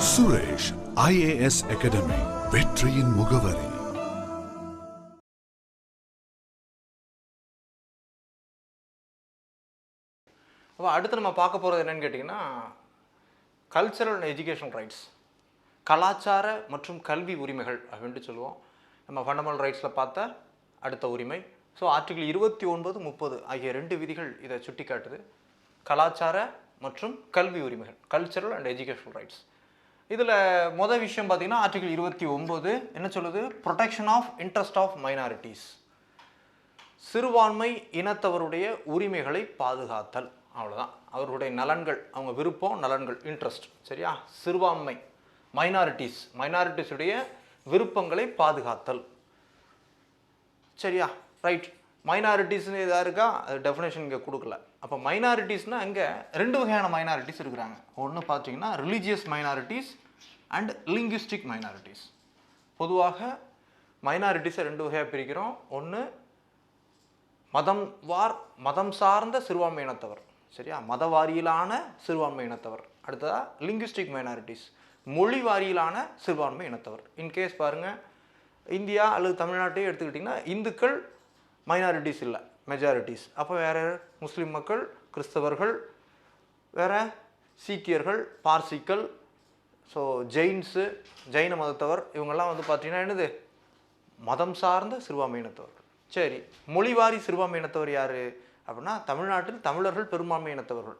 Suresh IAS academy, வெற்றியின் முகவரி. அடுத்து நம்ம பார்க்க போகிறது என்னன்னு கேட்டிங்கன்னா, கல்ச்சரல் அண்ட் எஜுகேஷனல் ரைட்ஸ், கலாச்சார மற்றும் கல்வி உரிமைகள் அப்படின்ட்டு சொல்லுவோம். நம்ம ஃபண்டமெண்டல் ரைட்ஸில் பார்த்த அடுத்த உரிமை. ஸோ ஆர்டிகிள் 29, 30 ஆகிய 2 விதிகள் இதை சுட்டி காட்டுது. கலாச்சார மற்றும் கல்வி உரிமைகள், கல்ச்சரல் அண்ட் எஜுகேஷனல் ரைட்ஸ். இதில் மொதல் விஷயம் பார்த்திங்கன்னா, ஆர்டிகிள் 29 என்ன சொல்லுது? Protection of interest of minorities, சிறுபான்மை இனத்தவருடைய உரிமைகளை பாதுகாத்தல். அவ்வளோதான். அவர்களுடைய நலன்கள், அவங்க விருப்பம், நலன்கள், இன்ட்ரெஸ்ட். சரியா? சிறுபான்மை மைனாரிட்டிஸுடைய விருப்பங்களை பாதுகாத்தல். சரியா? ரைட். மைனாரிட்டிஸ்னு எதாக இருக்கா? அது டெஃபினேஷன் இங்கே கொடுக்கல. அப்போ மைனாரிட்டிஸ்னால் இங்கே 2 வகையான மைனாரிட்டிஸ் இருக்கிறாங்க. ஒன்று பார்த்தீங்கன்னா religious minorities and linguistic minorities. பொதுவாக மைனாரிட்டிஸை 2 வகையாக பிரிக்கிறோம். ஒன்று மதம் சார்ந்த சிறுபான்மை இனத்தவர். சரியா? மத வாரியிலான சிறுபான்மை இனத்தவர். அடுத்ததாக லிங்குவிஸ்டிக் மைனாரிட்டிஸ், மொழி வாரியிலான சிறுபான்மை இனத்தவர். இன்கேஸ் பாருங்கள், இந்தியா அல்லது தமிழ்நாட்டையே எடுத்துக்கிட்டிங்கன்னா இந்துக்கள் மைனாரிட்டிஸ் இல்லை, மெஜாரிட்டிஸ். அப்போ வேறு முஸ்லீம் மக்கள், கிறிஸ்தவர்கள், வேறு சீக்கியர்கள், பார்சிக்கள், ஸோ ஜெயின்ஸு, ஜெயின மதத்தவர், இவங்கெல்லாம் வந்து பார்த்திங்கன்னா என்னது? மதம் சார்ந்த சிறுபான்மை இனத்தவர். சரி, மொழிவாரி சிறுபான்மை இனத்தவர் யார் அப்படின்னா, தமிழ்நாட்டில் தமிழர்கள் பெரும்பான்மை இனத்தவர்கள்.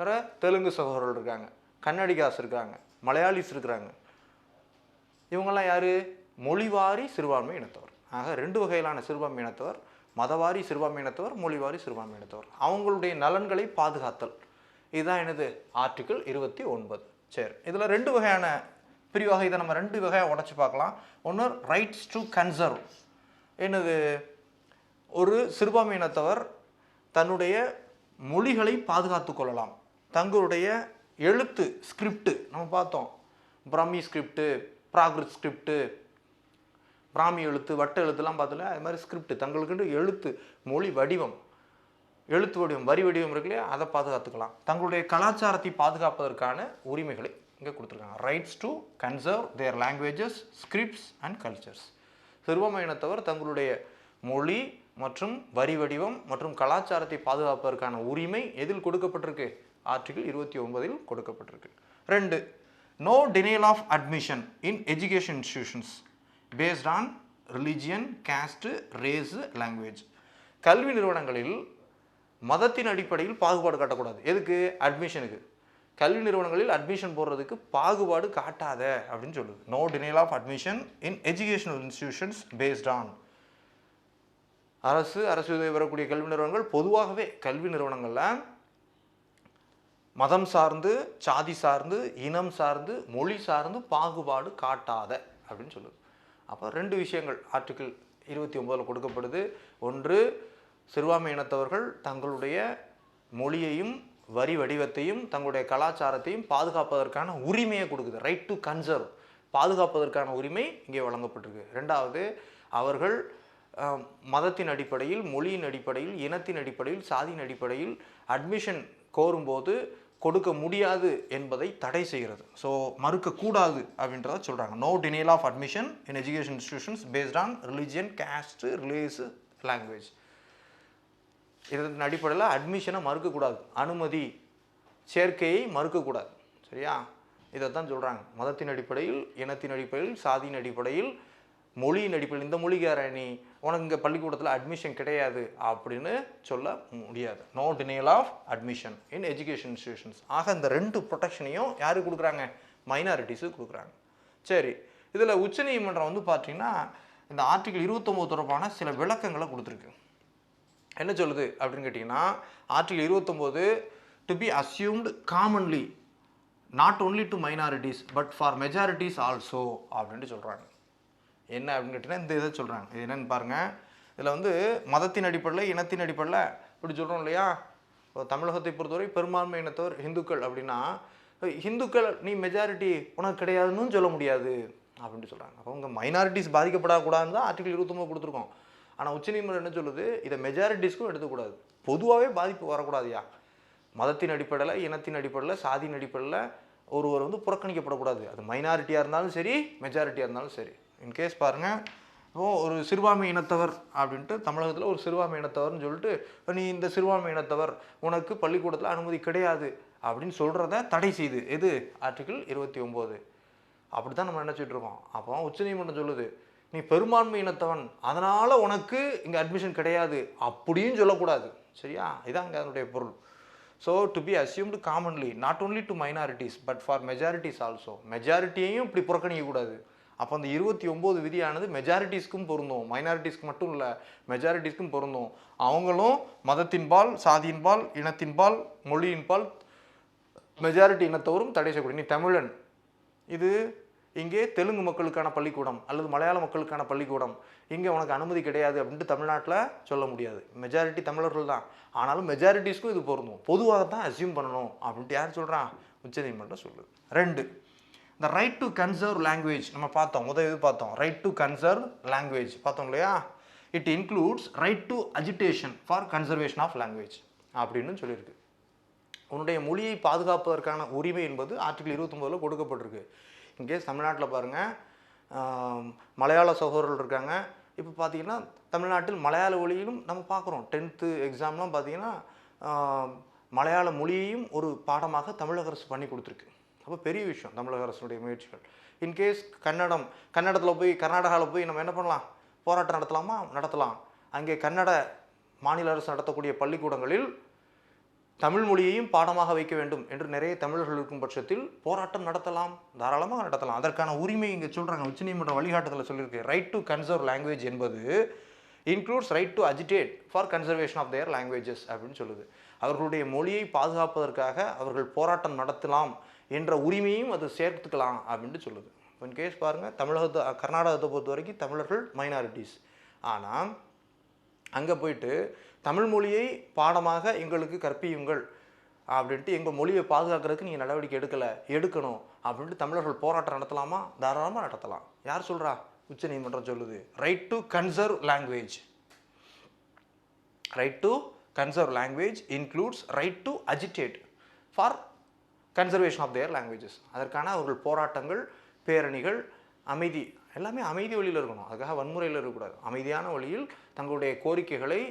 வேறு தெலுங்கு சகோதரர்கள் இருக்காங்க, கன்னடிகாஸ் இருக்காங்க, மலையாளிஸ் இருக்கிறாங்க. இவங்கெல்லாம் யார்? மொழிவாரி சிறுபான்மை இனத்தவர். ஆக 2 வகையிலான சிறுபான்மை இனத்தவர்: மதவாரி சிறுபான்மை இனத்தவர், மொழிவாரி சிறுபான்மை இனத்தவர். அவங்களுடைய நலன்களை பாதுகாத்தல். இதுதான் என்னது? ஆர்டிகிள் 29. சரி, இதில் 2 வகையான பிரிவாக இதை நம்ம 2 வகையாக உடச்சி பார்க்கலாம். ஒன்று ரைட்ஸ் டு கன்சர்வ். என்னது? ஒரு சிறுபான்மை இனத்தவர் தன்னுடைய மொழிகளை பாதுகாத்து கொள்ளலாம். தங்களுடைய எழுத்து, ஸ்கிரிப்டு, நம்ம பார்த்தோம், பிராமி ஸ்கிரிப்டு, பிராகிருத் ஸ்கிரிப்டு, பிராமி எழுத்து, வட்ட எழுத்துலாம் பார்த்தல, அது மாதிரி ஸ்கிரிப்டு, தங்களுக்குன்னு எழுத்து, மொழி வடிவம், எழுத்து வடிவம், வரி வடிவம் இருக்கு இல்லையா, அதை பாதுகாத்துக்கலாம். தங்களுடைய கலாச்சாரத்தை பாதுகாப்பதற்கான உரிமைகளை இங்கே கொடுத்துருக்காங்க. Rights to conserve their languages, scripts and cultures. சிறுபான்மை இனத்தவர் தங்களுடைய மொழி மற்றும் வரி வடிவம் மற்றும் கலாச்சாரத்தை பாதுகாப்பதற்கான உரிமை எதில் கொடுக்கப்பட்டிருக்கு? ஆர்டிகிள் 29 கொடுக்கப்பட்டிருக்கு. 2, no denial of admission in education institutions based on religion, caste, race, language. கல்வி நிறுவனங்களில் மதத்தின் அடிப்படையில் பாகுபாடு காட்டக்கூடாது. எதுக்கு? அட்மிஷனுக்கு. கல்வி நிறுவனங்களில் அட்மிஷன் போடுறதுக்கு பாகுபாடு காட்டாத அப்படின்னு சொல்லுது. No denial of admission in educational institutions based on. அரசு உதவி பெறக்கூடிய கல்வி நிறுவனங்கள், பொதுவாகவே கல்வி நிறுவனங்களில் மதம் சார்ந்து, சாதி சார்ந்து, இனம் சார்ந்து, மொழி சார்ந்து பாகுபாடு காட்டாத அப்படின்னு சொல்லுது. அப்போ 2 விஷயங்கள் ஆர்டிகிள் 29 கொடுக்கப்படுது. ஒன்று, சிறுபான்மை இனத்தவர்கள் தங்களுடைய மொழியையும் வரி வடிவத்தையும் தங்களுடைய கலாச்சாரத்தையும் பாதுகாப்பதற்கான உரிமையை கொடுக்குது. ரைட் டு கன்சர்வ், பாதுகாப்பதற்கான உரிமை இங்கே வழங்கப்பட்டிருக்கு. 2வது, அவர்கள் மதத்தின் அடிப்படையில், மொழியின் அடிப்படையில், இனத்தின் அடிப்படையில், சாதியின் அடிப்படையில் அட்மிஷன் கோரும்போது கொடுக்க முடியாது என்பதை தடை செய்கிறது. ஸோ மறுக்கக்கூடாது அப்படின்றத சொல்கிறாங்க. No denial of admission in education institutions based on religion, caste, race, language. இதன் அடிப்படையில் அட்மிஷனை மறுக்கக்கூடாது, அனுமதி சேர்க்கையை மறுக்கக்கூடாது. சரியா? இதை தான் சொல்கிறாங்க. மதத்தின் அடிப்படையில், இனத்தின் அடிப்படையில், சாதியின் அடிப்படையில், மொழியின் அடிப்படையில், இந்த மொழிக்கார நீ உனக்கு இங்கே பள்ளிக்கூடத்தில் அட்மிஷன் கிடையாது அப்படின்னு சொல்ல முடியாது. No denial of admission in education institutions. ஆக இந்த 2 ப்ரொடெக்ஷனையும் யாருக்கு கொடுக்குறாங்க? மைனாரிட்டிஸுக்கு கொடுக்குறாங்க. சரி, இதில் உச்சநீதிமன்றம் வந்து பார்த்தீங்கன்னா இந்த ஆர்டிகிள் 29 தொடர்பான சில விளக்கங்களை கொடுத்துருக்கு. என்ன சொல்லுது அப்படின்னு கேட்டிங்கன்னா, article 29 to be assumed commonly not only to minorities but for majorities also அப்படின்ட்டு சொல்கிறாங்க. என்ன அப்படின்னு கேட்டிங்கன்னா, இந்த இதை சொல்கிறாங்க. இது என்னென்னு பாருங்கள். இதில் வந்து மதத்தின் அடிப்படையில், இனத்தின் அடிப்படையில் இப்படி சொல்கிறோம் இல்லையா? இப்போ தமிழகத்தை பொறுத்தவரை பெரும்பான்மை இனத்தவர் இந்துக்கள் அப்படின்னா, இந்துக்கள் நீ மெஜாரிட்டி உனக்கு கிடையாதுன்னு சொல்ல முடியாது அப்படின்ட்டு சொல்கிறாங்க. அப்போ உங்கள் மைனாரிட்டிஸ் பாதிக்கப்படக்கூடாதுன்னு தான் ஆர்டிகிள் 29 கொடுத்துருக்கோம். ஆனால் உச்சநீதிமன்றம் என்ன சொல்லுது? இதை மெஜாரிட்டிஸ்க்கும் எடுத்துக்கூடாது, பொதுவாகவே பாதிப்பு வரக்கூடாதுயா. மதத்தின் அடிப்படையில், இனத்தின் அடிப்படையில், சாதியின் அடிப்படையில் ஒருவர் வந்து புறக்கணிக்கப்படக்கூடாது. அது மைனாரிட்டியாக இருந்தாலும் சரி, மெஜாரிட்டியாக இருந்தாலும் சரி. இன்கேஸ் பாருங்கள், இப்போ ஒரு சிறுபான்மை இனத்தவர் அப்படின்ட்டு தமிழகத்தில் ஒரு சிறுபான்மை இனத்தவர்னு சொல்லிட்டு, நீ இந்த சிறுபான்மை இனத்தவர் உனக்கு பள்ளிக்கூடத்தில் அனுமதி கிடையாது அப்படின்னு சொல்கிறத தடை செய்து எது ஆர்டிகிள் 29. அப்படி தான் நம்ம நினச்சிட்டு இருக்கோம். அப்போ உச்சநீதிமன்றம் சொல்லுது, நீ பெரும்பான்மை இனத்தவன் அதனால் உனக்கு இங்கே அட்மிஷன் கிடையாது அப்படின்னு சொல்லக்கூடாது. சரியா? இதான் அங்கே அதனுடைய பொருள். So to be assumed commonly not only to minorities but for majorities also. மெஜாரிட்டியையும் இப்படி புறக்கணிக்கக்கூடாது. அப்போ அந்த 29 விதியானது மெஜாரிட்டிஸ்க்கும் பொருந்தும், மைனாரிட்டிஸ்க்கு மட்டும் இல்லை, மெஜாரிட்டிஸ்க்கும் பொருந்தும். அவங்களும் மதத்தின்பால், சாதியின்பால், இனத்தின்பால், மொழியின்பால் மெஜாரிட்டி இனத்தவரும் தடை செய்யக்கூடிய. நீ தமிழன், இது இங்கே தெலுங்கு மக்களுக்கான பள்ளிக்கூடம் அல்லது மலையாள மக்களுக்கான பள்ளிக்கூடம், இங்கே உனக்கு அனுமதி கிடையாது அப்படின்ட்டு தமிழ்நாட்டில் சொல்ல முடியாது. மெஜாரிட்டி தமிழர்கள் தான், ஆனாலும் மெஜாரிட்டிஸ்க்கும் இது பொருந்தும். பொதுவாக தான் அசியூம் பண்ணணும் அப்படின்ட்டு யார் சொல்கிறான்? உச்சநீதிமன்றம் சொல்லுது. 2, இந்த ரைட் டு கன்சர்வ் லாங்குவேஜ் நம்ம பார்த்தோம். இது பார்த்தோம், ரைட் டு கன்சர்வ் லாங்குவேஜ் பார்த்தோம் இல்லையா? It includes right to agitation for conservation of language அப்படின்னு சொல்லியிருக்கு. உன்னுடைய மொழியை பாதுகாப்பதற்கான உரிமை என்பது ஆர்டிகிள் 29 கொடுக்கப்பட்டிருக்கு. இன்கேஸ் தமிழ்நாட்டில் பாருங்கள், மலையாள சகோதரர்கள் இருக்காங்க. இப்போ பார்த்தீங்கன்னா தமிழ்நாட்டில் மலையாள மொழியிலும் நம்ம பார்க்குறோம். 10th எக்ஸாம்லாம் பார்த்தீங்கன்னா மலையாள மொழியையும் ஒரு பாடமாக தமிழக அரசு பண்ணி கொடுத்துருக்கு. அப்போ பெரிய விஷயம் தமிழக அரசுடைய முயற்சிகள். இன்கேஸ் கன்னடத்தில் போய் கர்நாடகாவில் போய் நம்ம என்ன பண்ணலாம்? போராட்டம் நடத்தலாமா? நடத்தலாம். அங்கே கன்னட மாநில அரசு நடத்தக்கூடிய பள்ளிக்கூடங்களில் தமிழ் மொழியையும் பாடமாக வைக்க வேண்டும் என்று நிறைய தமிழர்கள் இருக்கும் பட்சத்தில் போராட்டம் நடத்தலாம், தாராளமாக நடத்தலாம். அதற்கான உரிமை இங்கே சொல்கிறாங்க. உச்சநீதிமன்ற வழிகாட்டுதலில் சொல்லியிருக்கு. ரைட் டு கன்சர்வ் லாங்குவேஜ் என்பது includes right to agitate for conservation of their languages அப்படின்னு சொல்லுது. அவர்களுடைய மொழியை பாதுகாப்பதற்காக அவர்கள் போராட்டம் நடத்தலாம் என்ற உரிமையும் அது சேர்த்துக்கலாம் அப்படின்ட்டு சொல்லுது. இன் கேஸ் பாருங்கள், கர்நாடகத்தை பொறுத்த வரைக்கும் தமிழர்கள் மைனாரிட்டிஸ். ஆனால் அங்கே போயிட்டு தமிழ் மொழியை பாடமாக எங்களுக்கு கற்பியுங்கள் அப்படின்ட்டு எங்கள் மொழியை பாதுகாக்கிறதுக்கு நீங்கள் நடவடிக்கை எடுக்கணும் அப்படின்ட்டு தமிழர்கள் போராட்டம் நடத்தலாமா? தாராளமாக நடத்தலாம். யார் சொல்கிறா? உச்சநீதிமன்றம் சொல்லுது. Right to conserve language. Right to conserve language includes right to agitate for conservation of their languages. அதற்கான அவர்கள் போராட்டங்கள், பேரணிகள், அமைதி, எல்லாமே அமைதி வழியில் இருக்கணும். அதுக்காக வன்முறையில் இருக்கக்கூடாது. அமைதியான வழியில் தங்களுடைய கோரிக்கைகளை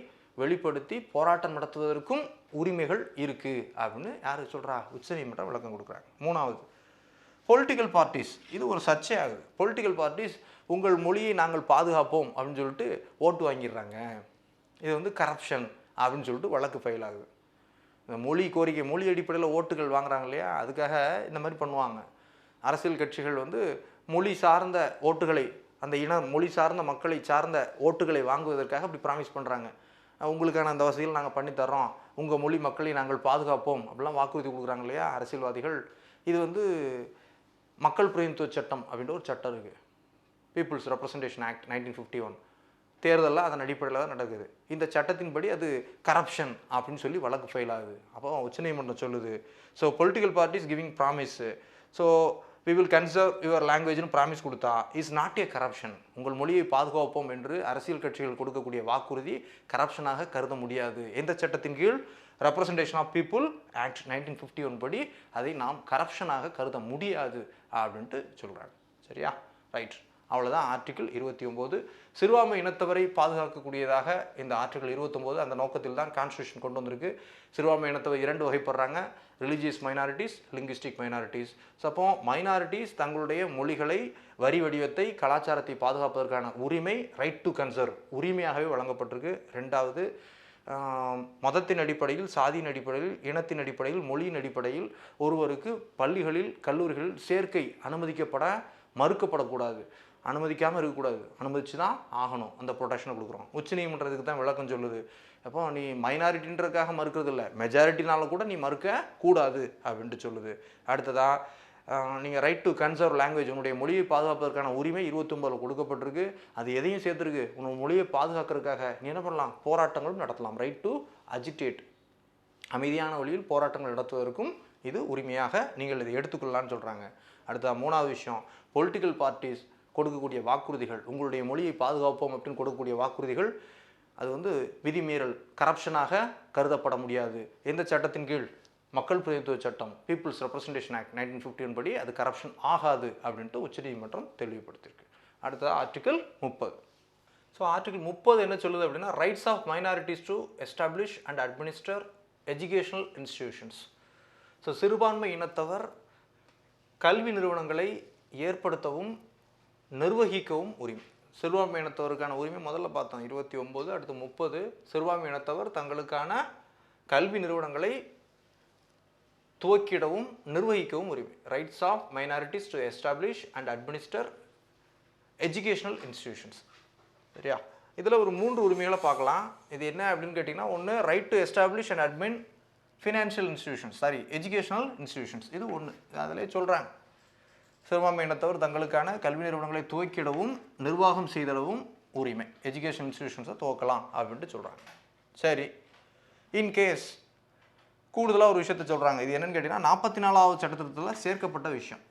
வெளிப்படுத்தி போராட்டம் நடத்துவதற்கும் உரிமைகள் இருக்குது அப்படின்னு யார் சொல்கிறா? உச்சநீதிமன்றம் விளக்கம் கொடுக்குறாங்க. 3வது, பொலிட்டிக்கல் பார்ட்டிஸ். இது ஒரு சர்ச்சையாகுது. பொலிட்டிக்கல் பார்ட்டிஸ் உங்கள் மொழியை நாங்கள் பாதுகாப்போம் அப்படின்னு சொல்லிட்டு ஓட்டு வாங்கிடுறாங்க. இது வந்து கரப்ஷன் அப்படின்னு சொல்லிட்டு வழக்கு ஃபைல் ஆகுது. இந்த மொழி கோரிக்கை, மொழி அடிப்படையில் ஓட்டுகள் வாங்குறாங்க இல்லையா, அதுக்காக இந்த மாதிரி பண்ணுவாங்க. அரசியல் கட்சிகள் வந்து மொழி சார்ந்த ஓட்டுகளை, அந்த மொழி சார்ந்த மக்களை சார்ந்த ஓட்டுகளை வாங்குவதற்காக அப்படி ப்ராமிஸ் பண்ணுறாங்க. உங்களுக்கான அந்த வசதிகள் நாங்கள் பண்ணித்தர்றோம், உங்கள் மொழி மக்களை நாங்கள் பாதுகாப்போம் அப்படிலாம் வாக்குறுதி கொடுக்குறாங்க இல்லையா அரசியல்வாதிகள். இது வந்து மக்கள் பிரதிநிதித்துவ சட்டம் அப்படின்ற ஒரு சட்டம் இருக்குது. People's representation act 1951. தேர்தலில் அதன் அடிப்படையில் தான் நடக்குது. இந்த சட்டத்தின்படி அது கரப்ஷன் அப்படின்னு சொல்லி வழக்கு ஃபைல் ஆகுது. அப்போ உச்சநீதிமன்றம் சொல்லுது, so political parties giving promise, so we will conserve your லாங்குவேஜ்னு ப்ராமிஸ் கொடுத்தா இஸ் நாட் ஏ கரப்ஷன். உங்கள் மொழியை பாதுகாப்போம் என்று அரசியல் கட்சிகள் கொடுக்கக்கூடிய வாக்குறுதி கரப்ஷனாக கருத முடியாது. எந்த சட்டத்தின் கீழ்? ரெப்ரசன்டேஷன் ஆஃப் பீப்புள் ஆக்ட் 1951 படி அதை நாம் கரப்ஷனாக கருத முடியாது அப்படின்ட்டு சொல்கிறாங்க. சரியா? ரைட். அவ்வளோதான் ஆர்டிகிள் 29. சிறுபான்மை இனத்தவரை பாதுகாக்கக்கூடியதாக இந்த ஆர்டிகிள் 29 அந்த நோக்கத்தில் தான் கான்ஸ்டியூஷன் கொண்டு வந்திருக்கு. சிறுபான்மை இனத்தவர் 2 வகைப்படுறாங்க, religious minorities, linguistic minorities. So அப்போ மைனாரிட்டிஸ் தங்களுடைய மொழிகளை, வரி வடிவத்தை, கலாச்சாரத்தை பாதுகாப்பதற்கான உரிமை ரைட் டு கன்சர்வ் உரிமையாகவே வழங்கப்பட்டிருக்கு. 2வது, மதத்தின் அடிப்படையில், சாதியின் அடிப்படையில், இனத்தின் அடிப்படையில், மொழியின் அடிப்படையில் ஒருவருக்கு பள்ளிகளில், கல்லூரிகளில் சேர்க்கை அனுமதிக்கப்பட மறுக்கப்படக்கூடாது, அனுமதிக்காமல் இருக்கக்கூடாது, அனுமதிச்சு தான் ஆகணும். அந்த ப்ரொடெக்ஷனை கொடுக்குறோம். உச்சநீதிமன்றத்துக்கு தான் விளக்கம் சொல்லுது. அப்போ நீ மைனாரிட்டின்றதுக்காக மறுக்கிறது இல்லை, மெஜாரிட்டினால கூட நீ மறுக்கக்கூடாது அப்படின்ட்டு சொல்லுது. அடுத்ததாக நீங்கள் ரைட் டு கன்சர்வ் லாங்குவேஜ், உன்னுடைய மொழியை பாதுகாப்பதற்கான உரிமை 29 கொடுக்கப்பட்டிருக்கு. அது எதையும் சேர்த்துருக்கு. உன்னோட மொழியை பாதுகாக்கிறதுக்காக நீ என்ன பண்ணலாம்? போராட்டங்களும் நடத்தலாம். ரைட் டு அஜிடேட், அமைதியான வழியில் போராட்டங்கள் நடத்துவதற்கும் இது உரிமையாக நீங்கள் இதை எடுத்துக்கொள்ளலான்னு சொல்கிறாங்க. அடுத்த 3வது விஷயம், பொலிட்டிக்கல் பார்ட்டிஸ் கொடுக்கக்கூடிய வாக்குறுதிகள், உங்களுடைய மொழியை பாதுகாப்போம் அப்படின்னு கொடுக்கக்கூடிய வாக்குறுதிகள் அது வந்து விதிமீறல், கரப்ஷனாக கருதப்பட முடியாது. எந்த சட்டத்தின் கீழ்? மக்கள் பிரதிநிதித்துவ சட்டம் பீப்புள்ஸ் ரெப்ரசன்டேஷன் ஆக்ட் 1951 படி அது கரப்ஷன் ஆகாது அப்படின்ட்டு உச்சநீதிமன்றம் தெளிவுபடுத்தியிருக்கு. அடுத்தது ஆர்டிகல் 30. ஸோ ஆர்டிகல் 30 என்ன சொல்லுது அப்படின்னா, rights of minorities to establish and administer educational institutions. So சிறுபான்மை இனத்தவர் கல்வி நிறுவனங்களை ஏற்படுத்தவும் நிர்வகிக்கவும் உரிமை. சிறுபான்மை இனத்தவருக்கான உரிமை முதல்ல பார்த்தோம் 29, அடுத்து 30. சிறுபான்மை இனத்தவர் தங்களுக்கான கல்வி நிறுவனங்களை துவக்கிடவும் நிர்வகிக்கவும் உரிமை. Rights of minorities to establish and administer educational institutions. சரியா? இதில் ஒரு 3 உரிமைகளை பார்க்கலாம். இது என்ன அப்படின்னு கேட்டிங்கன்னா, ஒன்று right to establish and admin financial institutions, educational institutions. இது ஒன்று, அதிலே சொல்கிறாங்க சிறுபான்மை இனத்தவர் தங்களுக்கான கல்வி நிறுவனங்களை துவக்கிடவும் நிர்வாகம் செய்திடவும் உரிமை. எஜுகேஷன் இன்ஸ்டிடியூஷன்ஸை துவக்கலாம் அப்படின்ட்டு சொல்கிறாங்க. சரி, இன்கேஸ் கூடுதலாக ஒரு விஷயத்தை சொல்கிறாங்க. இது என்னென்னு கேட்டிங்கன்னா, 44வது சட்டத்திட்டத்தில் சேர்க்கப்பட்ட விஷயம்.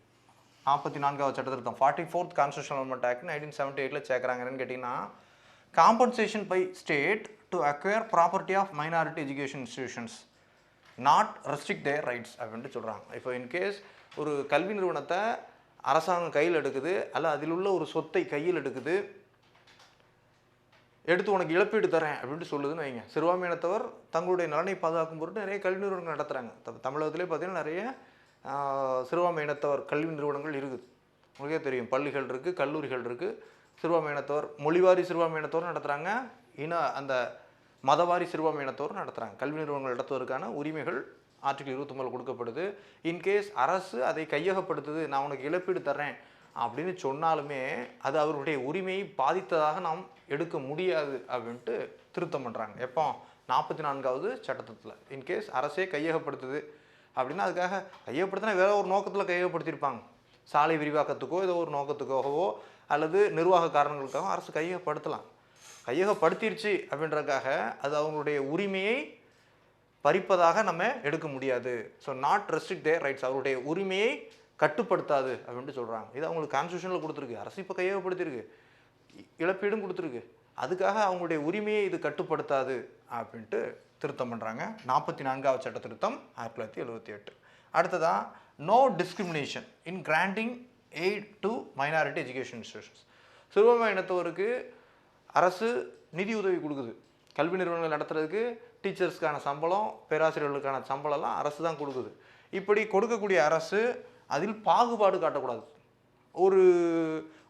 44வது சட்டத்திருத்தம் 44th கான்ஸ்டியூஷனல் அமெண்ட்மெண்ட் ஆக்ட் 1978 சேர்க்குறாங்க. என்னென்னு கேட்டிங்கன்னா, compensation by state to acquire property of minority education institutions not restrict their rights அப்படின்ட்டு சொல்கிறாங்க. இப்போ இன்கேஸ் ஒரு கல்வி நிறுவனத்தை அரசாங்கம் கையில் எடுக்குது, அல்ல அதில் உள்ள ஒரு சொத்தை கையில் எடுக்குது, எடுத்து உனக்கு இழப்பீடு தரேன் அப்படின்ட்டு சொல்லுதுன்னு வைங்க. சிறுபான்மையினத்தவர் தங்களுடைய நலனை பாதுகாக்கும் பொருட்டு நிறைய கல்வி நிறுவனங்கள் நடத்துகிறாங்க. தமிழகத்திலே பார்த்தீங்கன்னா நிறைய சிறுபான்மையினத்தவர் கல்வி நிறுவனங்கள் இருக்குது. உங்களுக்கே தெரியும், பள்ளிகள் இருக்குது, கல்லூரிகள் இருக்குது. சிறுபான்மையினத்தவர் மொழிவாரி சிறுபான்மையினத்தவர் நடத்துகிறாங்க, அந்த மதவாரி சிறுபான்மையினத்தவர் நடத்துகிறாங்க. கல்வி நிறுவனங்கள் நடத்துவதற்கான உரிமைகள் ஆர்டிகல் 29 கொடுக்கப்படுது. இன்கேஸ் அரசு அதை கையகப்படுத்துது, நான் உனக்கு இழப்பீடு தர்றேன் அப்படின்னு சொன்னாலுமே அது அவருடைய உரிமையை பாதித்ததாக நாம் எடுக்க முடியாது அப்படின்ட்டு திருத்தம் பண்ணுறாங்க. எப்போ? 44வது சட்டத்தில். இன்கேஸ் அரசே கையகப்படுத்துது அப்படின்னா, அதுக்காக கையகப்படுத்தினா வேற ஒரு நோக்கத்தில் கையகப்படுத்தியிருப்பாங்க. சாலை விரிவாக்கத்துக்கோ ஏதோ ஒரு நோக்கத்துக்காகவோ அல்லது நிர்வாக காரணங்களுக்காக அரசு கையகப்படுத்தலாம். கையகப்படுத்திருச்சு அப்படின்றதுக்காக அது அவங்களுடைய உரிமையை பறிப்பதாக நம்ம எடுக்க முடியாது. So not restrict their rights, அவருடைய உரிமையை கட்டுப்படுத்தாது அப்படின்ட்டு சொல்கிறாங்க. இது அவங்களுக்கு கான்ஸ்டியூஷனில் கொடுத்துருக்கு, அரசு இப்போ கையகப்படுத்தியிருக்கு, இழப்பீடும் கொடுத்துருக்கு. அதுக்காக அவங்களுடைய உரிமையை இது கட்டுப்படுத்தாது அப்படின்ட்டு திருத்தம் பண்ணுறாங்க. 44வது சட்ட திருத்தம் 1978. அடுத்ததான் no discrimination in granting aid to minority education institutions. சிறுபான்மை இனத்தவருக்கு அரசு நிதி உதவி கொடுக்குது. கல்வி நிறுவனங்கள் நடத்துறதுக்கு டீச்சர்ஸ்க்கான சம்பளம், பேராசிரியர்களுக்கான சம்பளம்லாம் அரசு தான் கொடுக்குது. இப்படி கொடுக்கக்கூடிய அரசு அதில் பாகுபாடு காட்டக்கூடாது.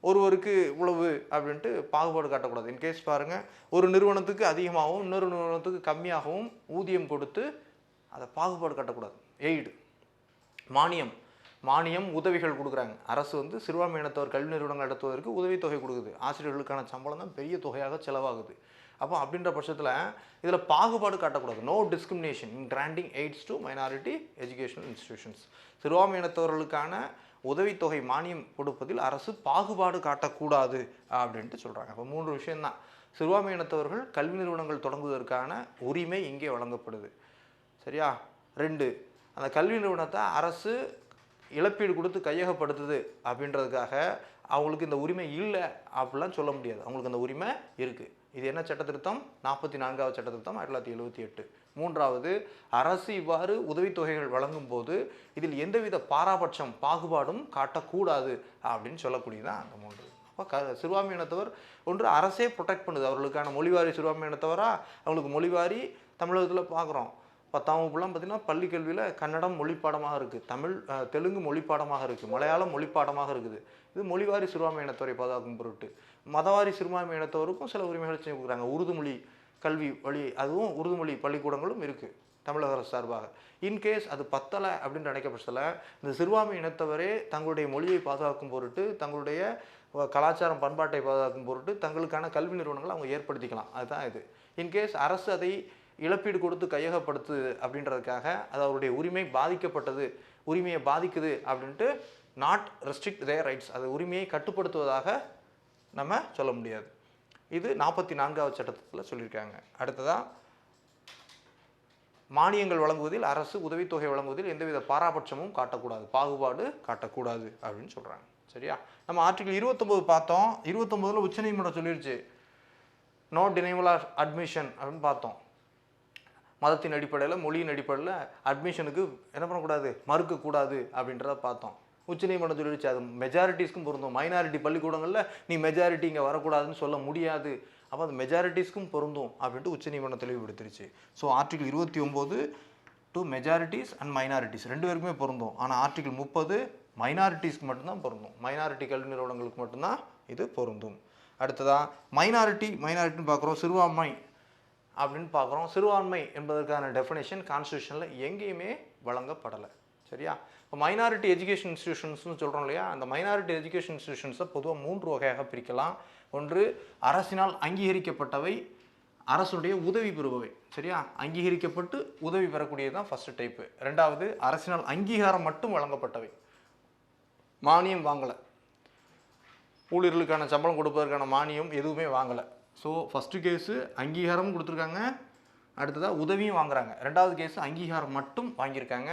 ஒருவருக்கு இவ்வளவு அப்படின்ட்டு பாகுபாடு காட்டக்கூடாது. இன்கேஸ் பாருங்கள், ஒரு நிறுவனத்துக்கு அதிகமாகவும் இன்னொரு நிறுவனத்துக்கு கம்மியாகவும் ஊதியம் கொடுத்து அதை பாகுபாடு காட்டக்கூடாது. எய்டு, மானியம் உதவிகள் கொடுக்குறாங்க. அரசு சிறுபான்மையினத்தவர் கல்வி நிறுவனங்கள் நடத்துவதற்கு உதவித்தொகை கொடுக்குது. ஆசிரியர்களுக்கான சம்பளம் தான் பெரிய தொகையாக செலவாகுது. அப்போ அப்படின்ற பட்சத்தில் இதில் பாகுபாடு காட்டக்கூடாது. No discrimination in granting aids to minority educational institutions. சிறுபான்மையினத்தவர்களுக்கான உதவித்தொகை மானியம் கொடுப்பதில் அரசு பாகுபாடு காட்டக்கூடாது அப்படின்ட்டு சொல்கிறாங்க. அப்போ 3 விஷயம்தான். சிறுபான்மையினத்தவர்கள் கல்வி நிறுவனங்கள் தொடங்குவதற்கான உரிமை இங்கே வழங்கப்படுது. சரியா? 2, அந்த கல்வி நிறுவனத்தை அரசு இழப்பீடு கொடுத்து கையகப்படுத்துது அப்படின்றதுக்காக அவங்களுக்கு இந்த உரிமை இல்லை அப்படிலாம் சொல்ல முடியாது. அவங்களுக்கு அந்த உரிமை இருக்குது. இது என்ன சட்ட திருத்தம்? 44வது சட்ட திருத்தம் 1978. 3வது, அரசு இவ்வாறு உதவித்தொகைகள் வழங்கும் போது இதில் எந்தவித பாராபட்சம் பாகுபாடும் காட்டக்கூடாது அப்படின்னு சொல்லக்கூடியதான் அந்த 3. அப்போ சிறுபான்மையினத்தவர் ஒன்று அரசே ப்ரொடெக்ட் பண்ணுது. அவர்களுக்கான மொழிவாரி சிறுபான்மையினத்தவரா அவங்களுக்கு மொழிவாரி தமிழகத்தில் பார்க்குறோம். 10ஆம் வகுப்புலாம் பார்த்திங்கன்னா பள்ளி கல்வியில் கன்னடம் மொழிப்பாடமாக இருக்குது, தெலுங்கு மொழிப்பாடமாக இருக்குது, மலையாளம் மொழிப்பாடமாக இருக்குது. இது மொழிவாரி சிறுபான்மையினத்தவரை பாதுகாக்கும் பொருட்டு. மதவாரி சிறுபான்மையினத்தவருக்கும் சில உரிமைகளை செஞ்சு கொடுக்குறாங்க. உருது மொழி கல்வி வழி, அதுவும் உருது மொழி பள்ளிக்கூடங்களும் இருக்குது தமிழக அரசு சார்பாக. இன்கேஸ் அது பத்தலை அப்படின்னு நினைக்க பட்சத்தில் இந்த சிறுபான்மை இனத்தவரே தங்களுடைய மொழியை பாதுகாக்கும் பொருட்டு, தங்களுடைய கலாச்சாரம் பண்பாட்டை பாதுகாக்கும் பொருட்டு தங்களுக்கான கல்வி நிறுவனங்களை அவங்க ஏற்படுத்திக்கலாம். அதுதான் இது. இன்கேஸ் அரசு அதை இழப்பீடு கொடுத்து கையகப்படுத்துது அப்படின்றதுக்காக அது அவருடைய உரிமை பாதிக்கப்பட்டது, உரிமையை பாதிக்குது அப்படின்ட்டு நாட் ரெஸ்ட்ரிக்ட் தேர் ரைட்ஸ், அது உரிமையை கட்டுப்படுத்துவதாக நம்ம சொல்ல முடியாது. இது 44வது சட்டத்தில் சொல்லியிருக்காங்க. அடுத்ததாக மானியங்கள் வழங்குவதில் அரசு உதவித்தொகை வழங்குவதில் எந்தவித பாராபட்சமும் காட்டக்கூடாது, பாகுபாடு காட்டக்கூடாது அப்படின்னு சொல்கிறாங்க. சரியா? நம்ம ஆர்டிகல் 29 பார்த்தோம். 29ல் உச்சநீதிமன்றம் சொல்லிடுச்சு நோ டினைவல் ஆஃப் அட்மிஷன் அப்படின்னு பார்த்தோம். மதத்தின் அடிப்படையில் மொழியின் அடிப்படையில் அட்மிஷனுக்கு என்ன பண்ணக்கூடாது, மறுக்கக்கூடாது அப்படின்றத பார்த்தோம். உச்சநீதிமன்றம் சொல்லிடுச்சு அது மெஜாரிட்டிஸ்க்கும் பொருந்தும். மைனாரிட்டி பள்ளிக்கூடங்களில் நீ மெஜாரிட்டி இங்கே வரக்கூடாதுன்னு சொல்ல முடியாது, அப்போ அது மெஜாரிட்டிஸ்க்கும் பொருந்தும் அப்படின்ட்டு உச்சநீதிமன்றம் தெளிவுபடுத்திருச்சு. So article 29 to majorities and minorities ரெண்டு பேருக்குமே பொருந்தும். ஆனால் ஆர்டிகல் 30 மைனாரிட்டிஸ்க்கு மட்டும்தான் பொருந்தும். மைனாரிட்டி கல்வி நிறுவனங்களுக்கு மட்டும்தான் இது பொருந்தும். அடுத்ததாக மைனாரிட்டின்னு பார்க்குறோம், சிறுபான்மை அப்படின்னு பார்க்குறோம். சிறுபான்மை என்பதற்கான டெஃபினேஷன் கான்ஸ்டியூஷனில் எங்கேயுமே வழங்கப்படலை. சரியா? இப்போ மைனாரிட்டி எஜுகேஷன் இன்ஸ்டியூஷன்ஸ்னு சொல்கிறோம் இல்லையா, அந்த மைனாரிட்டி எஜுகேஷன் இன்ஸ்டியூஷன்ஸை பொதுவாக 3 வகையாக பிரிக்கலாம். ஒன்று அரசினால் அங்கீகரிக்கப்பட்டவை, அரசுடைய உதவி பெறுபவை. சரியா? அங்கீகரிக்கப்பட்டு உதவி பெறக்கூடியது தான் ஃபர்ஸ்ட் டைப்பு. ரெண்டாவது அரசினால் அங்கீகாரம் மட்டும் வழங்கப்பட்டவை, மானியம் வாங்கலை, ஊழியர்களுக்கான சம்பளம் கொடுப்பதற்கான மானியம் எதுவுமே வாங்கலை. ஸோ ஃபஸ்ட்டு கேஸு அங்கீகாரமும் கொடுத்துருக்காங்க, அடுத்ததாக உதவியும் வாங்குறாங்க. ரெண்டாவது கேஸு அங்கீகாரம் மட்டும் வாங்கியிருக்காங்க,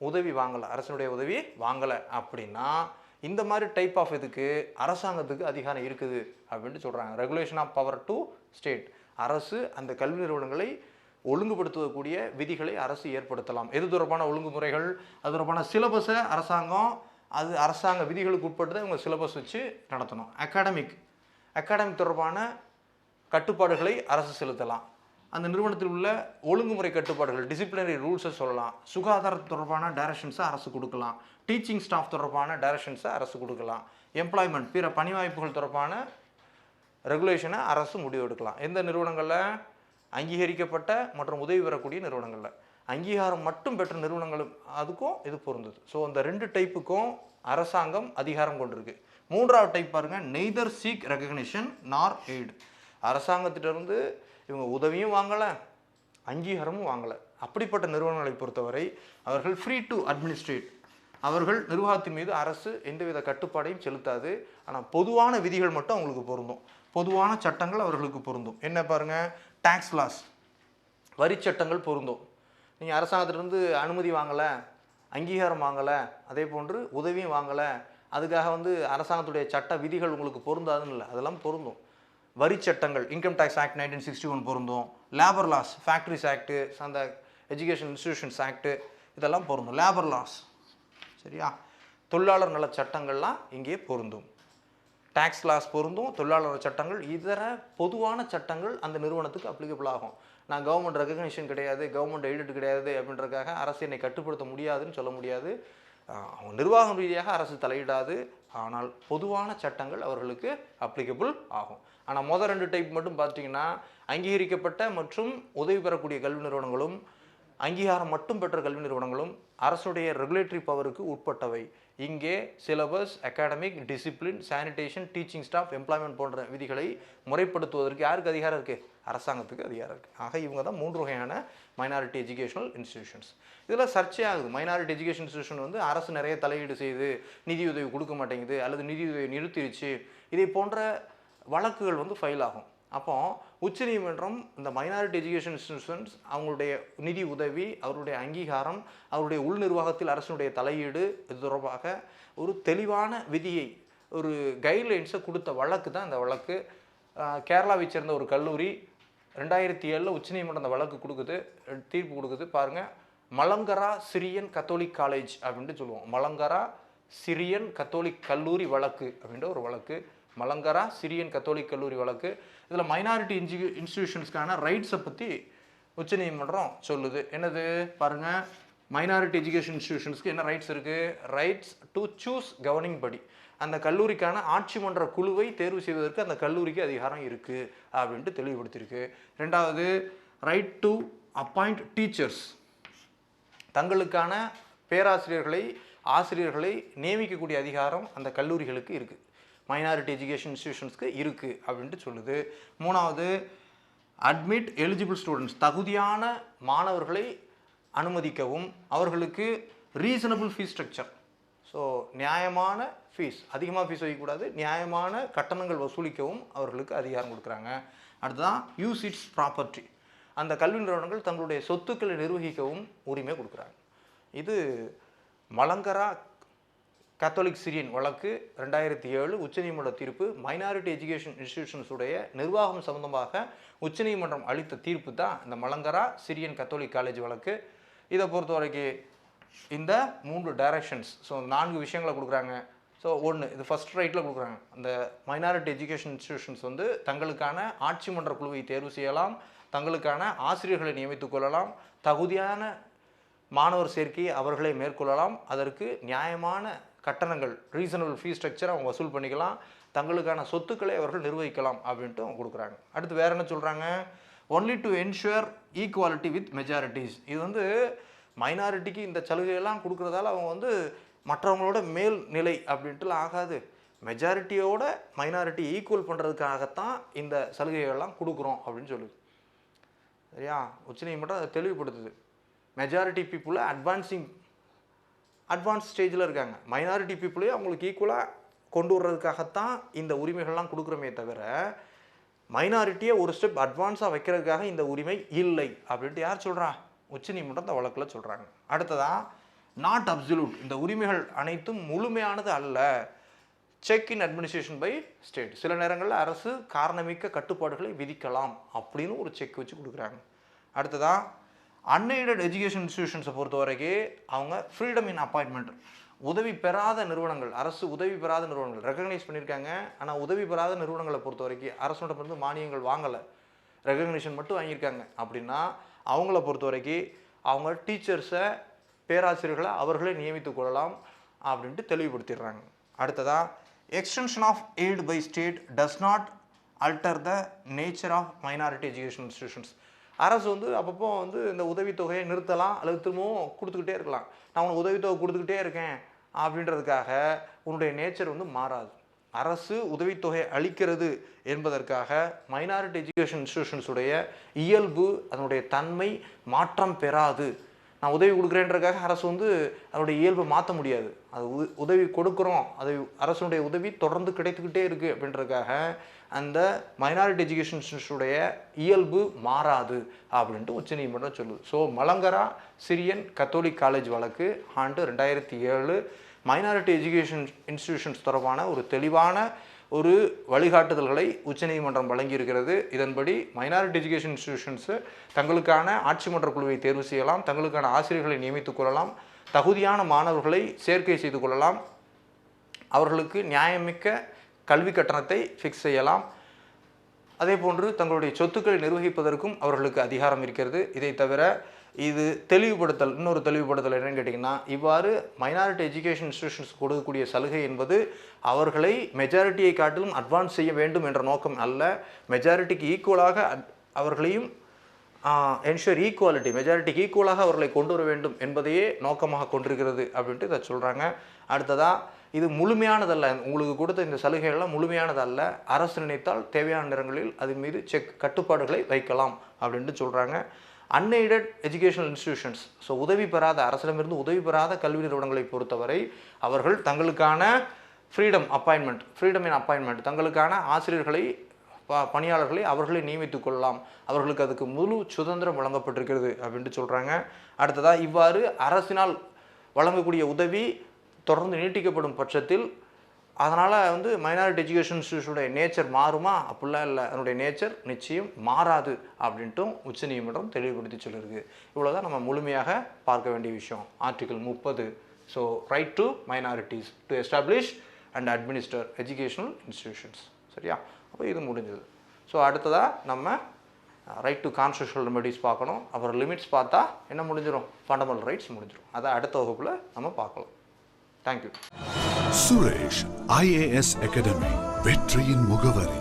உதவி வாங்கலை, அரசனுடைய உதவி வாங்கலை. அப்படின்னா இந்த மாதிரி டைப் ஆஃப் இதுக்கு அரசாங்கத்துக்கு அதிகாரம் இருக்குது அப்படின்ட்டு சொல்கிறாங்க. Regulation of power to state. அரசு அந்த கல்வி நிறுவனங்களை ஒழுங்குபடுத்தக்கூடிய விதிகளை அரசு ஏற்படுத்தலாம். எது தொடர்பான ஒழுங்குமுறைகள், அது தொடர்பான சிலபஸை அரசாங்கம், அது அரசாங்க விதிகளுக்கு உட்பட்டு தான் இவங்க சிலபஸ் வச்சு நடத்தணும். அகாடமிக் தொடர்பான கட்டுப்பாடுகளை அரசு செலுத்தலாம். அந்த நிறுவனத்தில் உள்ள ஒழுங்குமுறை கட்டுப்பாடுகள், டிசிப்ளினரி ரூல்ஸை சொல்லலாம். சுகாதார தொடர்பான டைரக்ஷன்ஸை அரசு கொடுக்கலாம். டீச்சிங் ஸ்டாஃப் தொடர்பான டைரக்ஷன்ஸை அரசு கொடுக்கலாம். எம்ப்ளாய்மெண்ட், பிற பணி வாய்ப்புகள் தொடர்பான ரெகுலேஷனை அரசு முடிவு எடுக்கலாம். எந்த நிறுவனங்களில்? அங்கீகரிக்கப்பட்ட மற்றும் உதவி பெறக்கூடிய நிறுவனங்களில். அங்கீகாரம் மட்டும் பெற்ற நிறுவனங்களும் அதுக்கும் இது பொருந்தது. ஸோ அந்த 2 டைப்புக்கும் அரசாங்கம் அதிகாரம் கொண்டிருக்கு. 3வது டைப் பாருங்கள், நெய்தர் சீக் ரெகக்னிஷன் நார் எய்டு. அரசாங்கத்திலிருந்து இவங்க உதவியும் வாங்கலை, அங்கீகாரமும் வாங்கலை. அப்படிப்பட்ட நிறுவனங்களை பொறுத்தவரை அவர்கள் ஃப்ரீ டு அட்மினிஸ்ட்ரேட். அவர்கள் நிர்வாகத்தின் மீது அரசு எந்தவித கட்டுப்பாடையும் செலுத்தாது. ஆனால் பொதுவான விதிகள் மட்டும் அவங்களுக்கு பொருந்தும், பொதுவான சட்டங்கள் அவர்களுக்கு பொருந்தும். என்ன பாருங்கள், டாக்ஸ் லாஸ், வரி சட்டங்கள் பொருந்தும். நீங்கள் அரசாங்கத்திலிருந்து அனுமதி வாங்கலை, அங்கீகாரம் வாங்கலை, அதே போன்று உதவியும் வாங்கலை, அதுக்காக அரசாங்கத்துடைய சட்ட விதிகள் உங்களுக்கு பொருந்தாதுன்னு இல்லை, அதெல்லாம் பொருந்தும். வரி சட்டங்கள், இன்கம் டேக்ஸ் ஆக்ட் 1961 பொருந்தும். லேபர் லாஸ், ஃபேக்ட்ரிஸ் ஆக்டு, அந்த எஜுகேஷன் இன்ஸ்டிடியூஷன்ஸ் ஆக்டு, இதெல்லாம் பொருந்தும். லேபர் லாஸ், சரியா? தொழிலாளர் நல சட்டங்கள்லாம் இங்கே பொருந்தும். டாக்ஸ் லாஸ் பொருந்தும், தொழிலாளர் சட்டங்கள், இதர பொதுவான சட்டங்கள் அந்த நிறுவனத்துக்கு அப்ளிகபிள் ஆகும். நான் கவர்மெண்ட் ரெகக்னிஷன் கிடையாது, கவர்மெண்ட் எய்டட் கிடையாது அப்படின்றதுக்காக அரசு என்னை கட்டுப்படுத்த முடியாதுன்னு சொல்ல முடியாது. அவங்க நிர்வாகம் ரீதியாக அரசு தலையிடாது, ஆனால் பொதுவான சட்டங்கள் அவர்களுக்கு அப்ளிகபிள் ஆகும். ஆனால் மொதல் 2 டைப் மட்டும் பார்த்தீங்கன்னா, அங்கீகரிக்கப்பட்ட மற்றும் உதவி பெறக்கூடிய கல்வி நிறுவனங்களும் அங்கீகாரம் மட்டும் பெற்ற கல்வி நிறுவனங்களும் அரசுடைய ரெகுலேட்டரி பவருக்கு உட்பட்டவை. இங்கே syllabus, academic, discipline, sanitation, teaching staff, employment போன்ற விதிகளை முறைப்படுத்துவதற்கு யாருக்கு அதிகாரம் இருக்குது? அரசாங்கத்துக்கு அதிகாரம் இருக்குது. ஆக இவங்க தான் 3 வகையான மைனாரிட்டி எஜுகேஷனல் இன்ஸ்டிடியூஷன்ஸ். இதில் சர்ச்சை ஆகுது. மைனாரிட்டி எஜுகேஷன் இன்ஸ்டிடியூஷன் அரசு நிறைய தலையீடு செய்து நிதியுதவி கொடுக்க மாட்டேங்குது, அல்லது நிதியுதவி நிறுத்திடுச்சு, இதை போன்ற வழக்குகள் ஃபைல் ஆகும். அப்போ உச்சநீதிமன்றம் இந்த மைனாரிட்டி எஜுகேஷன் இன்ஸ்டிடியூஷன்ஸ் அவங்களுடைய நிதி உதவி, அவருடைய அங்கீகாரம், அவருடைய உள் நிர்வாகத்தில் அரசுடைய தலையீடு, இது தொடர்பாக ஒரு தெளிவான விதியை, ஒரு கைட்லைன்ஸை கொடுத்த வழக்கு தான் இந்த வழக்கு. கேரளாவை சேர்ந்த ஒரு கல்லூரி 2007 உச்சநீதிமன்றம் அந்த வழக்கு கொடுக்குது, தீர்ப்பு கொடுக்குது. பாருங்கள், மலங்கரா சிரியன் கத்தோலிக் காலேஜ் அப்படின்ட்டு சொல்லுவோம். மலங்கரா சிரியன் கத்தோலிக் கல்லூரி வழக்கு அப்படின்ற ஒரு வழக்கு. மலங்கரா சிரியன் கத்தோலிக் கல்லூரி வழக்கு. இதில் மைனாரிட்டி இன்ஸ்டிடியூஷன்ஸ்க்கான ரைட்ஸை பற்றி உச்சநீதிமன்றம் சொல்லுது. என்னது பாருங்கள், மைனாரிட்டி எஜுகேஷன் இன்ஸ்டிடியூஷன்ஸ்க்கு என்ன ரைட்ஸ் இருக்குது? ரைட்ஸ் டு சூஸ் கவர்னிங் படி. அந்த கல்லூரிக்கான ஆட்சி மன்ற குழுவை தேர்வு செய்வதற்கு அந்த கல்லூரிக்கு அதிகாரம் இருக்குது அப்படின்ட்டு தெளிவுபடுத்தியிருக்கு. ரெண்டாவது, ரைட் டு அப்பாயிண்ட் டீச்சர்ஸ். தங்களுக்கான பேராசிரியர்களை, ஆசிரியர்களை நியமிக்கக்கூடிய அதிகாரம் அந்த கல்லூரிகளுக்கு இருக்குது, மைனாரிட்டி எஜுகேஷன் இன்ஸ்டிடியூஷன்ஸ்க்கு இருக்குது அப்படின்ட்டு சொல்லுது. மூணாவது, அட்மிட் எலிஜிபிள் ஸ்டூடெண்ட்ஸ். தகுதியான மாணவர்களை அனுமதிக்கவும் அவர்களுக்கு ரீசனபிள் ஃபீஸ் ஸ்ட்ரக்சர். ஸோ நியாயமான ஃபீஸ், அதிகமாக ஃபீஸ் வைக்கக்கூடாது, நியாயமான கட்டணங்கள் வசூலிக்கவும் அவர்களுக்கு அதிகாரம் கொடுக்குறாங்க. அடுத்ததான் யூஸ் இட்ஸ் ப்ராப்பர்ட்டி. அந்த கல்வி நிறுவனங்கள் தங்களுடைய சொத்துக்களை நிர்வகிக்கவும் உரிமை கொடுக்குறாங்க. இது மலங்கரா கத்தோலிக் சிரியன் வழக்கு 2007 உச்சநீதிமன்ற தீர்ப்பு. மைனாரிட்டி எஜுகேஷன் இன்ஸ்டிடியூஷன்ஸுடைய நிர்வாகம் சம்பந்தமாக உச்சநீதிமன்றம் அளித்த தீர்ப்பு தான் இந்த மலங்கரா சிரியன் கத்தோலிக் காலேஜ் வழக்கு. இதை பொறுத்த வரைக்கும் இந்த 3 டைரக்ஷன்ஸ், ஸோ 4 விஷயங்களை கொடுக்குறாங்க. ஸோ இது ஃபர்ஸ்ட் ரைட்டில் கொடுக்குறாங்க. அந்த மைனாரிட்டி எஜுகேஷன் இன்ஸ்டிடியூஷன்ஸ் வந்து தங்களுக்கான ஆட்சி மன்ற குழுவை தேர்வு செய்யலாம், தங்களுக்கான ஆசிரியர்களை நியமித்துக் கொள்ளலாம், தகுதியான மாணவர் சேர்க்கையை அவர்களே மேற்கொள்ளலாம், அதற்கு நியாயமான கட்டணங்கள் ரீசனபிள் ஃபீஸ் ஸ்ட்ரக்சர் அவங்க வசூல் பண்ணிக்கலாம், தங்களுக்கான சொத்துக்களை அவர்கள் நிர்வகிக்கலாம் அப்படின்ட்டு அவங்க கொடுக்குறாங்க. அடுத்து வேறு என்ன சொல்கிறாங்க, only to ensure equality with majorities. இது வந்து மைனாரிட்டிக்கு இந்த சலுகையெல்லாம் கொடுக்குறதால அவங்க வந்து மற்றவங்களோட மேல் நிலை அப்படின்ட்டுலாம் ஆகாது, மெஜாரிட்டியோட மைனாரிட்டி ஈக்குவல் பண்ணுறதுக்காகத்தான் இந்த சலுகைகள்லாம் கொடுக்குறோம் அப்படின்னு சொல்லுது. சரியா, உச்சநீதிமன்றம் அதை தெளிவுபடுத்துது. மெஜாரிட்டி பீப்புளை அட்வான்ஸ் ஸ்டேஜில் இருக்காங்க, மைனாரிட்டி பீப்புளையும் அவங்களுக்கு ஈக்குவலாக கொண்டு வர்றதுக்காகத்தான் இந்த உரிமைகள்லாம் கொடுக்குறோமே தவிர மைனாரிட்டியை ஒரு ஸ்டெப் அட்வான்ஸாக வைக்கிறதுக்காக இந்த உரிமை இல்லை அப்படின்ட்டு யார் சொல்கிறா, உச்சநீதிமன்றம் இந்த வழக்கில் சொல்கிறாங்க. அடுத்ததான் நாட் அப்சல்யூட், இந்த உரிமைகள் அனைத்தும் முழுமையானது அல்ல, check in administration by state. சில நேரங்களில் அரசு காரணமிக்க கட்டுப்பாடுகளை விதிக்கலாம் அப்படின்னு ஒரு செக் வச்சு கொடுக்குறாங்க. அடுத்ததான் அன்எய்டட் எஜுகேஷன் இன்ஸ்டிடியூஷன்ஸை பொறுத்த வரைக்கும் அவங்க ஃப்ரீடம் இன் அப்பாயின்மெண்ட், உதவி பெறாத நிறுவனங்கள், அரசு உதவி பெறாத நிறுவனங்கள் ரெகக்னைஸ் பண்ணியிருக்காங்க. ஆனால் உதவி பெறாத நிறுவனங்களை பொறுத்த வரைக்கும் அரசோட மானியங்கள் வாங்கலை, ரெகக்னிஷன் மட்டும் வாங்கியிருக்காங்க. அப்படின்னா அவங்கள பொறுத்த வரைக்கும் அவங்க டீச்சர்ஸை, பேராசிரியர்களை அவர்களே நியமித்துக் கொள்ளலாம் அப்படின்ட்டு தெளிவுபடுத்திடுறாங்க. அடுத்ததாக extension of aid by state does not alter the nature of minority education institutions. அரசு வந்து அப்பப்போ வந்து இந்த உதவித்தொகையை நிறுத்தலாம் அல்லது திரும்பவும் கொடுத்துக்கிட்டே இருக்கலாம். நான் உனக்கு உதவித்தொகை கொடுத்துக்கிட்டே இருக்கேன் அப்படின்றதுக்காக உன்னுடைய நேச்சர் வந்து மாறாது. அரசு உதவித்தொகை அளிக்கிறது என்பதற்காக மைனாரிட்டி எஜுகேஷன் இன்ஸ்டிடியூஷன்ஸுடைய இயல்பு, அதனுடைய தன்மை மாற்றம் பெறாது. நான் உதவி கொடுக்குறேன்றதுக்காக அரசு வந்து அதனுடைய இயல்பை மாற்ற முடியாது. அது உதவி கொடுக்குறோம், அது அரசுடைய உதவி தொடர்ந்து கிடைத்துக்கிட்டே இருக்குது அப்படின்றதுக்காக அந்த மைனாரிட்டி எஜுகேஷன் இன்ஸ்டிடியூஷனுடைய இயல்பு மாறாது அப்படின்ட்டு உச்சநீதிமன்றம் சொல்லுது. So Malankara Syrian Catholic college வழக்கு ஆண்டு 2007 மைனாரிட்டி எஜுகேஷன் இன்ஸ்டிடியூஷன்ஸ் தொடர்பான ஒரு தெளிவான ஒரு வழிகாட்டுதல்களை உச்சநீதிமன்றம் வழங்கியிருக்கிறது. இதன்படி மைனாரிட்டி எஜுகேஷன் இன்ஸ்டிடியூஷன்ஸு தங்களுக்கான ஆட்சி மன்ற குழுவை தேர்வு செய்யலாம், தங்களுக்கான ஆசிரியர்களை நியமித்துக் கொள்ளலாம், தகுதியான மாணவர்களை சேர்க்கை செய்து கொள்ளலாம், அவர்களுக்கு நியாயமிக்க கல்வி கட்டணத்தை ஃபிக்ஸ் செய்யலாம், அதே போன்று தங்களுடைய சொத்துக்களை நிர்வகிப்பதற்கும் அவர்களுக்கு அதிகாரம் இருக்கிறது. இதை தவிர இது தெளிவுபடுத்தல், இன்னொரு தெளிவுபடுத்தல் என்னன்னு கேட்டிங்கன்னா, இவ்வாறு மைனாரிட்டி எஜுகேஷன் இன்ஸ்டிடியூஷன்ஸ் கொடுக்கக்கூடிய சலுகை என்பது அவர்களை மெஜாரிட்டியை காட்டிலும் அட்வான்ஸ் செய்ய வேண்டும் என்ற நோக்கம் அல்ல, மெஜாரிட்டிக்கு ஈக்குவலாக அவர்களையும் என்ஷூர் ஈக்குவாலிட்டி, மெஜாரிட்டிக்கு ஈக்குவலாக அவர்களை கொண்டு வர வேண்டும் என்பதையே நோக்கமாக கொண்டிருக்கிறது அப்படின்ட்டு இதை சொல்கிறாங்க. அடுத்ததாக இது முழுமையானதல்ல, உங்களுக்கு கொடுத்த இந்த சலுகைகள்லாம் முழுமையானதல்ல, அரசு நினைத்தால் தேவையான நேரங்களில் அதன் மீது கட்டுப்பாடுகளை வைக்கலாம் அப்படின்ட்டு சொல்கிறாங்க. அன்எய்டட் எஜுகேஷனல் இன்ஸ்டிடியூஷன்ஸ், ஸோ உதவி பெறாத, அரசிடமிருந்து உதவி பெறாத கல்வி நிறுவனங்களை பொறுத்தவரை அவர்கள் தங்களுக்கான ஃப்ரீடம் இன் அப்பாயின்மெண்ட், தங்களுக்கான ஆசிரியர்களை, பணியாளர்களை அவர்களை நியமித்துக் கொள்ளலாம், அவர்களுக்கு அதுக்கு முழு சுதந்திரம் வழங்கப்பட்டிருக்கிறது அப்படின்ட்டு சொல்கிறாங்க. அடுத்ததாக இவ்வாறு அரசினால் வழங்கக்கூடிய உதவி தொடர்ந்து நீட்டிக்கப்படும் பட்சத்தில் அதனால் வந்து மைனாரிட்டி எஜுகேஷன் இன்ஸ்டிடியூஷனுடைய நேச்சர் மாறுமா? அப்படிலாம் இல்லை, அதனுடைய நேச்சர் நிச்சயம் மாறாது அப்படின்ட்டும் உச்சநீதிமன்றம் தெளிவுபடுத்தி சொல்லியிருக்கு. இவ்வளோதான் நம்ம முழுமையாக பார்க்க வேண்டிய விஷயம். Article 30. So right to minorities to establish and administer educational institutions. சரியா, அப்போ இது முடிஞ்சது. ஸோ அடுத்ததாக நம்ம ரைட் டு கான்ஸ்டியூஷனல் ரெமெடிஸ் பார்க்கணும். அப்புறம் லிமிட்ஸ் பார்த்தா என்ன முடிஞ்சிடும், ஃபண்டமெண்டல் ரைட்ஸ் முடிஞ்சிடும். அதை அடுத்த வகுப்பில் நம்ம பார்க்கலாம். தேங்க்யூ. சுரேஷ் IAS அகாடமி, வெற்றியின் முகவரி.